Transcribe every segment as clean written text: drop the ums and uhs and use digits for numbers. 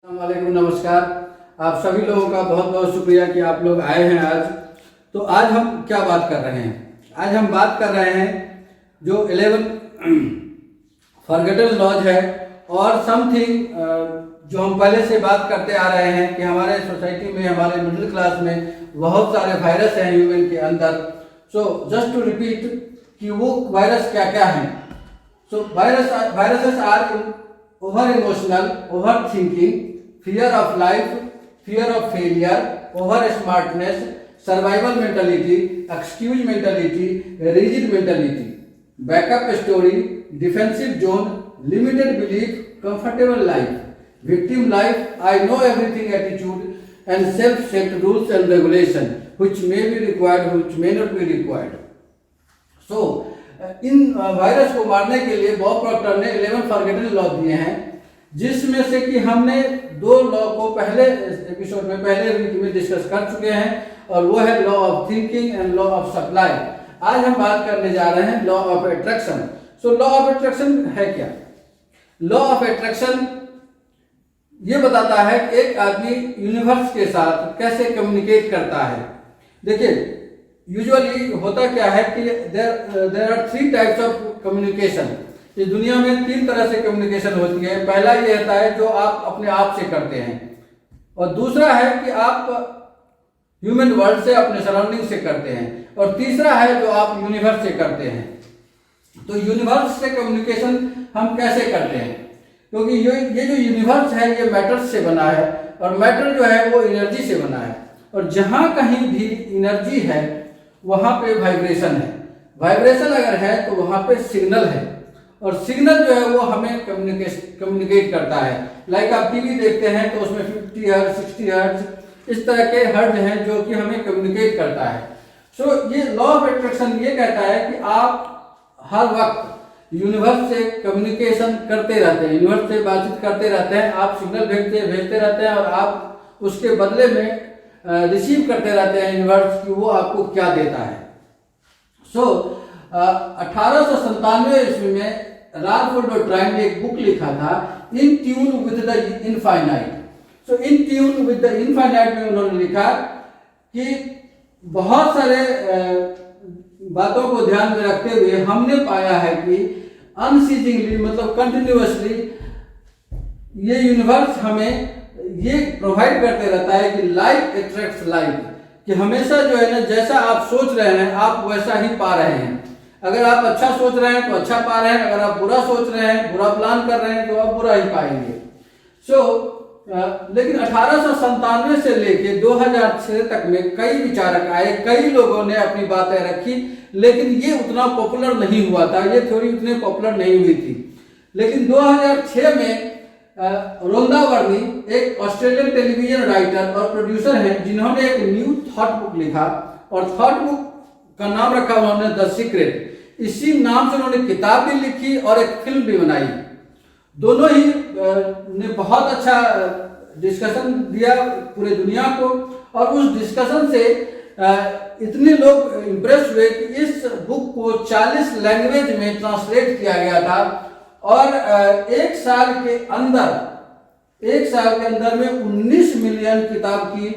वालेकुम, नमस्कार। आप सभी लोगों का बहुत बहुत शुक्रिया कि आप लोग आए हैं आज। तो आज हम क्या बात कर रहे हैं? आज हम बात कर रहे हैं जो 11 फॉरगेटन लॉज है और समथिंग जो हम पहले से बात करते आ रहे हैं कि हमारे सोसाइटी में, हमारे मिडिल क्लास में बहुत सारे वायरस हैं ह्यूमन के अंदर। सो जस्ट टू रिपीट कि वो वायरस क्या क्या हैं। So viruses are over emotional, over thinking, fear of life, fear of failure, over smartness, survival mentality, excuse mentality, rigid mentality, backup story, defensive zone, limited belief, comfortable life, victim life, I know everything attitude, and self-set rules and regulation which may be required, which may not be required. So in virus को मारने के लिए Bob Procter ने 11 forgotten law दिए हैं, जिसमें से कि हमने 2 लॉ को पहले एपिसोड में, पहले वीक में डिस्कस कर चुके हैं और वो है law of thinking and law of supply. आज हम बात करने जा रहे हैं law of attraction. So law of attraction है क्या? लॉ ऑफ अट्रैक्शन ये बताता है कि एक आदमी यूनिवर्स के साथ कैसे कम्युनिकेट करता है। देखिए, यूजुअली होता क्या है कि there are 3 types of communication. इस दुनिया में 3 तरह से कम्युनिकेशन होती है। पहला ये होता है जो आप अपने आप से करते हैं, और दूसरा है कि आप ह्यूमन वर्ल्ड से, अपने सराउंडिंग से करते हैं, और तीसरा है जो आप यूनिवर्स से करते हैं। तो यूनिवर्स से कम्युनिकेशन हम कैसे करते हैं? क्योंकि ये जो यूनिवर्स है ये मैटर से बना है, और मैटर जो है वो एनर्जी से बना है, और जहां कहीं भी एनर्जी है वहां पे वाइब्रेशन है। वाइब्रेशन अगर है तो वहां पे सिग्नल है, और सिग्नल जो है वो हमें कम्युनिकेट करता है। लाइक आप टीवी देखते हैं तो उसमें 50 हर्ट्ज, 60 हर्ट्ज इस तरह के हर्ट्ज हैं जो कि हमें कम्युनिकेट करता है। सो ये लॉ ऑफ अट्रैक्शन ये कहता है कि आप हर वक्त यूनिवर्स से कम्युनिकेशन करते रहते हैं, यूनिवर्स से बातचीत करते रहते हैं। आप सिग्नल भेजते रहते हैं, और आप उसके बदले में रिसीव करते रहते हैं यूनिवर्स की वो आपको क्या देता है। सो 1897 ईस्वी में राल्फ वॉल्डो ट्राइन ने एक बुक लिखा था, in tune with the infinite. So in tune with the infinite में उन्होंने लिखा कि बहुत सारे बातों को ध्यान में रखते हुए हमने पाया है कि अनसीजिंगली, मतलब कंटिन्यूअसली, ये यूनिवर्स हमें ये प्रोवाइड करते रहता है कि लाइक अट्रैक्ट्स लाइक, कि हमेशा जो है ना, जैसा आप सोच रहे हैं आप वैसा ही पा रहे हैं। अगर आप अच्छा सोच रहे हैं तो अच्छा पा रहे हैं, अगर आप बुरा सोच रहे हैं, बुरा प्लान कर रहे हैं तो आप बुरा ही पाएंगे। लेकिन 1897 से लेके 2006 तक में कई विचारक आए, कई लोगों ने अपनी बातें रखी, लेकिन ये उतना पॉपुलर नहीं हुआ था, ये थ्योरी उतनी पॉपुलर नहीं हुई थी। लेकिन 2006 में रोंदा वर्नी एक ऑस्ट्रेलियन टेलीविजन राइटर और प्रोड्यूसर हैं, जिन्होंने एक न्यू थॉट बुक लिखा, और थॉट बुक का नाम रखा उन्होंने द सीक्रेट। इसी नाम से उन्होंने किताब भी लिखी और एक फिल्म भी बनाई। दोनों ही ने बहुत अच्छा डिस्कशन दिया पूरे दुनिया को, और उस डिस्कशन से इतने लोग इम्प्रेस हुए कि इस बुक को 40 लैंग्वेज में ट्रांसलेट किया गया था, और एक साल के अंदर में 19 मिलियन किताब की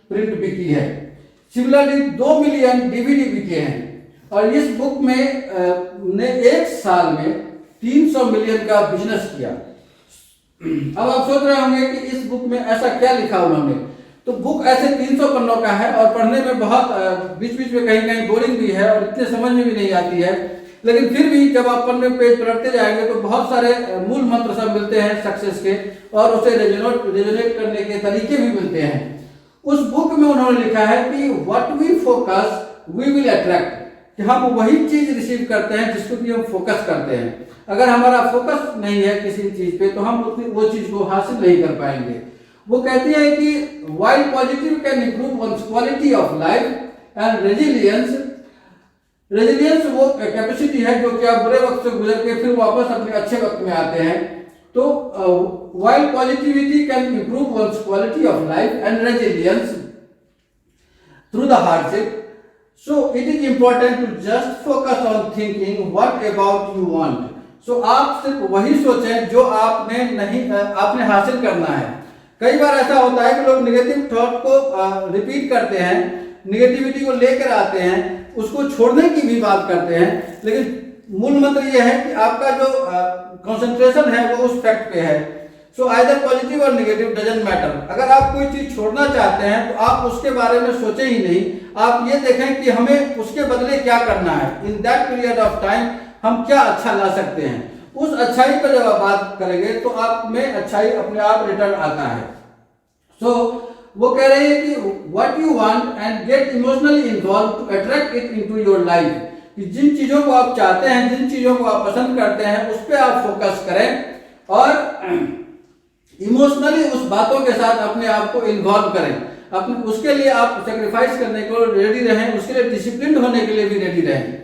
प्रिंट बिकी है। सिमिलरली 2 मिलियन डीवीडी बिके हैं, और इस बुक में ने एक साल में 300 मिलियन का बिजनेस किया। अब आप सोच रहे होंगे कि इस बुक में ऐसा क्या लिखा उन्होंने। तो बुक ऐसे 300 पन्नों का है, और पढ़ने में बहुत बीच बीच में कहीं कहीं बोरिंग भी है, और इतने समझ में भी नहीं आती है। लेकिन फिर भी जब आप पन्ने पेज पलटते जाएंगे तो बहुत सारे मूल मंत्र सब मिलते हैं सक्सेस के, और उसे रेजोनेट करने के तरीके भी मिलते हैं। उस बुक में उन्होंने लिखा है कि what we focus we will attract, कि हम वही चीज रिसीव करते हैं जिसको कि हम फोकस करते हैं। अगर हमारा फोकस नहीं है किसी चीज पे तो हम वो चीज को हासिल नहीं कर पाएंगे। वो कहती है कि while positive can improve one's quality of life and resilience वो कैपेसिटी है जो कि आप बुरे वक्त से गुजर के फिर वापस अपने अच्छे वक्त में आते हैं। तो while positivity can improve one's quality of life and resilience through the hardship, so it is important to just focus on thinking what about you want. So आप सिर्फ वही सोचें जो आपने हासिल करना है। कई बार ऐसा होता है कि लोग निगेटिव थॉट को रिपीट करते हैं, निगेटिविटी को लेकर आते हैं, उसको छोड़ने की भी बात करते हैं, लेकिन मूल मंत्र यह है कि आपका जो कंसंट्रेशन है वो उस फैक्ट पे है। सो आइदर पॉजिटिव और नेगेटिव डजंट मैटर। अगर आप कोई चीज छोड़ना चाहते हैं तो आप उसके बारे में सोचें ही नहीं, आप ये देखें कि हमें उसके बदले क्या करना है, in that period of time हम क्या अच्छा ला सकते हैं। उस अच्छाई पर जब आप बात करेंगे तो आप में अच्छाई अपने आप रिटर्न आता है। सो वो कह रहे हैं कि what you want and get emotionally involve to attract it into your life, कि जिन चीजों को आप चाहते हैं, जिन चीजों को आप पसंद करते हैं, उस पर आप फोकस करें और इमोशनली उस बातों के साथ अपने आप को इन्वॉल्व करें। अपने उसके लिए आप सेक्रीफाइस करने को रेडी रहें, उसके लिए डिसिप्लिन होने के लिए भी रेडी रहें।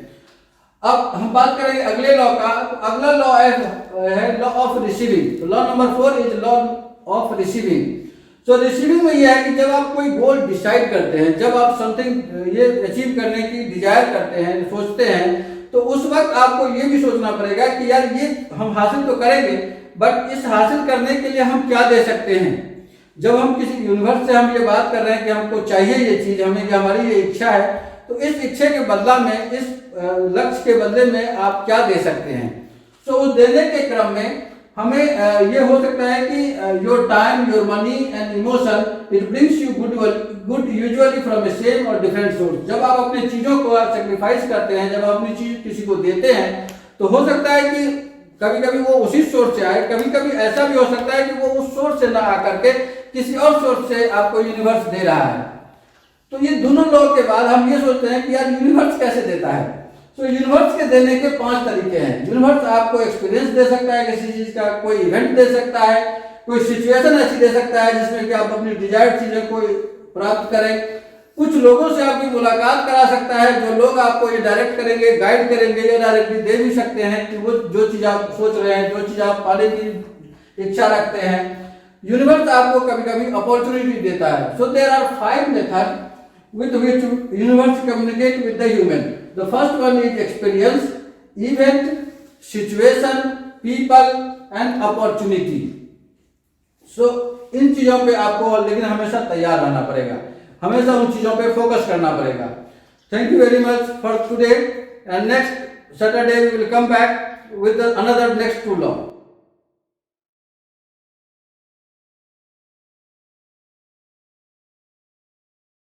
अब हम बात करेंगे अगले लॉ का। अगला लॉ है law of receiving. Law number 4 is law of receiving. तो रिसीविंग में यह है कि जब आप कोई गोल डिसाइड करते हैं, जब आप समथिंग ये अचीव करने की डिजायर करते हैं, सोचते हैं, तो उस वक्त आपको ये भी सोचना पड़ेगा कि यार ये हम हासिल तो करेंगे, बट इस हासिल करने के लिए हम क्या दे सकते हैं। जब हम किसी यूनिवर्स से हम ये बात कर रहे हैं कि हमको चाहिए ये चीज, हमें ये हमारी ये इच्छा है, तो इस इच्छा के बदला में, इस लक्ष्य के बदले में आप क्या दे सकते हैं। सो उस देने के क्रम में हमें ये हो सकता है कि your time, your money and emotion, it brings you good usually from A same और डिफरेंट सोर्स। जब आप अपनी चीजों को सेक्रीफाइस करते हैं, जब आप अपनी चीज किसी को देते हैं, तो हो सकता है कि कभी कभी वो उसी सोर्स से आए, कभी कभी ऐसा भी हो सकता है कि वो उस सोर्स से ना आकर के किसी और सोर्स से आपको यूनिवर्स दे रहा है। तो ये दोनों लॉ के बाद हम ये सोचते हैं कि यार यूनिवर्स कैसे देता है। तो यूनिवर्स के देने के 5 तरीके हैं। यूनिवर्स आपको एक्सपीरियंस दे सकता है किसी चीज का, कोई इवेंट दे सकता है, कोई सिचुएशन ऐसी दे सकता है जिसमें कि आप अपनी डिजायर्ड चीजें को प्राप्त करें। कुछ लोगों से आपकी मुलाकात करा सकता है, जो लोग आपको ये डायरेक्ट करेंगे, गाइड करेंगे, या डायरेक्टली दे भी सकते हैं कि वो जो चीज आप सोच रहे हैं, जो चीज आप पाने की इच्छा रखते हैं। यूनिवर्स आपको कभी कभी अपॉर्चुनिटी देता है। So there are 5 method with which universe communicate with the human. The first one is experience, event, situation, people and opportunity. So इन चीजों पे आपको लेकिन हमेशा तैयार रहना पड़ेगा, हमेशा उन चीजों पे फोकस करना पड़ेगा। Thank you very much for today, and next Saturday we will come back with another next 2 law.